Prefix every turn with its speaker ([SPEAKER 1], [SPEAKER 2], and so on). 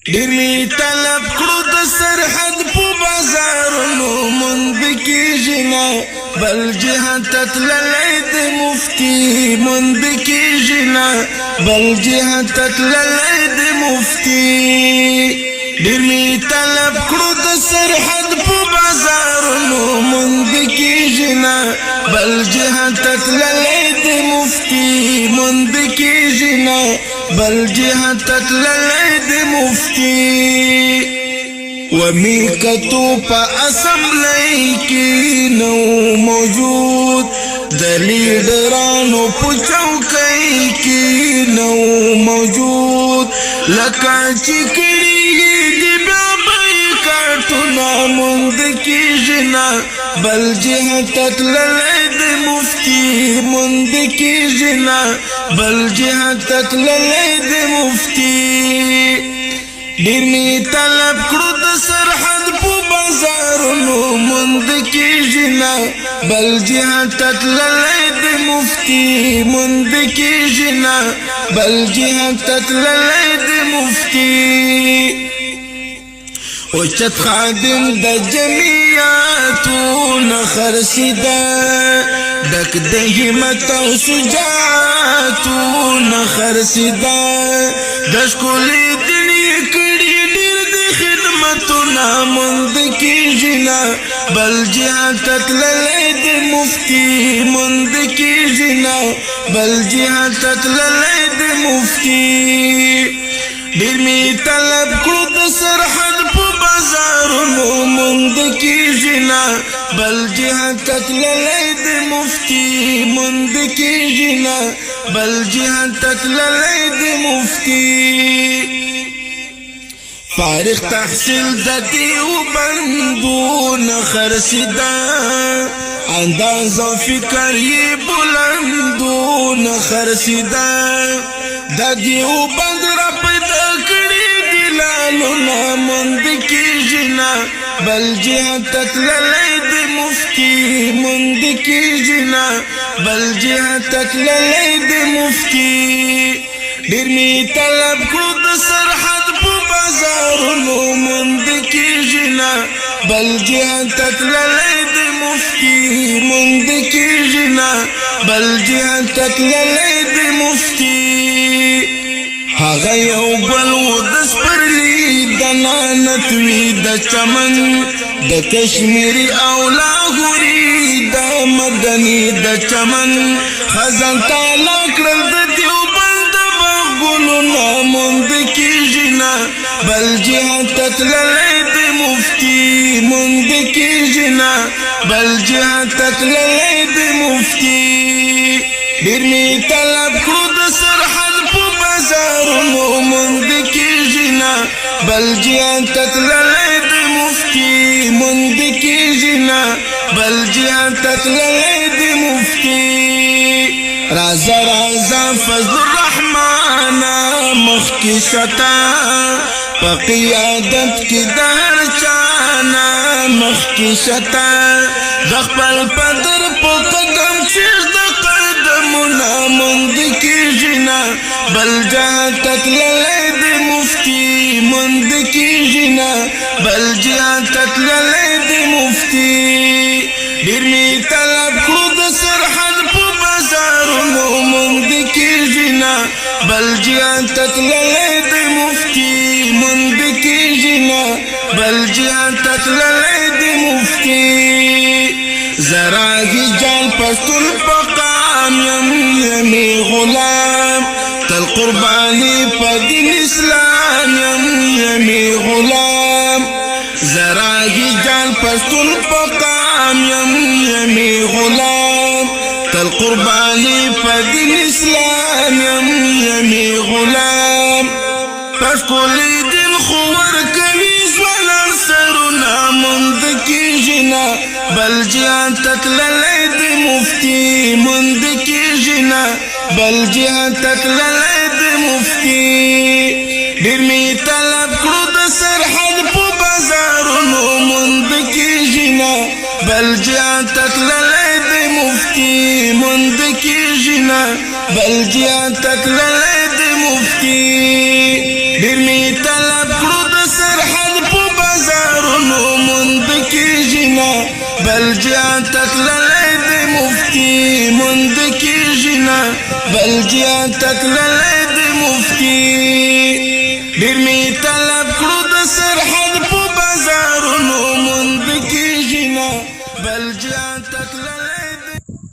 [SPEAKER 1] ډېر می طلب کړو د سرحد په بازارونو موند کېږي نه بل جهان ته تللی د مفتي موند کېږي نه بل جهان ته تللی د مفتي ډېر می طلب کړو د سرحد په بازارونو موند کېږي نه بل جهان ته تللی د مفتي موند کېږي نه بل جهان ته تللی د مفتي ومی کتو پا اسمبلی کی نو موجود د لیډرانو په چوکۍ کی نو موجود لکه چې کړي دي بیا کارټونه موند کېږي نه بل جهان ته تللی د مفتي موند کېږي نه بل جهان ته تللی د مفتي ډېر می طلب کړو د سرحد په بازارونو موند کېږي نه بل جهان ته تللی د مفتي موند کېږي نه بل جهان ته تللی د مفتي اوچت خادم د جمعیاتونه خرڅېده ډک د همت او شجاعتونه خرڅېده د ښکلي دنې کړي ډېر د خدمتونه موند کېږي نه بل جهان ته تللی د مفتي موند کېږي نه بل جهان ته تللی د مفتي ډېر می طلب کړو د سرحد په بازارونو موند کېږي نه بل جهان ته تللی د مفتي موند کېږي نه بل جهان ته تللی د مفتي فارغ تحصیل د دیوبندونه خرڅېده انداز او فکر یې بلندونه خرڅېده د دیوبند را پیدا کړي دي لالونه موند کېږي نه بل جهان ته تللی د مفتي موند کېږي نه بل جهان ته تللی د مفتي ډېر می طلب کړو د سرحد په بازارونو موند کېږي نه بل جهان ته تللی د مفتي موند کېږي نه بل جهان ته تللی د مفتي هغه یو ګل و د سپرلي د نعنت وي د چمن د کشمیري او لاهوري د مدني د چمن خزان تالا کړل د دیوبند باغونه موند کېږي نه بل جهان ته تللی د مفتي موند کېږي نه بل جهان ته تللی د مفتي ډېر می طلب کړو د سرحد په بازارونو موند کېږي نه بل جهان ته تللی د مفتي موند کېږي نه بل جهان ته تللی د مفتي رازه رازه فضل الرحمن مخکې شته په قیادت کې د هر چا نه مخکې شته د خپل پدر په قدم چېږده قدمونه موند کېږي نه بل جهان ته تللی د مفتي موند کېږي نه بل جهان ته تللی د مفتي ډېر می طلب کړو د سرحد په بازارونو موند کېږي نه بل جهان ته تللی د مفتي موند کېږي نه بل جهان ته تللی د مفتي زراغي جان پښتون په قام یم یمې غلام تل قرباني په دین اسلام یم یمې غلام زراغي جان پښتون په قام یم یمې غلام تل قرباني په دین اسلام یم یمې غلام پښکولي دین خو ورکوي ځوانان سرونه موند کېږي نه بل جهان ته تللی د مفتي موند کېږي نه بل جهان ته تللی د مفتي ډېر می طلب کړو د سرحد په بازارونو موند کېږي نه بل جهان ته تللی د مفتي موند کېږي نه بل جهان ته تللی د مفتي ډېر می طلب کړو بل جهان تکللی دی مفتی مند کیږي نه بل جهان تکللی دی مفتی ډېر می طلب کړو د سرحد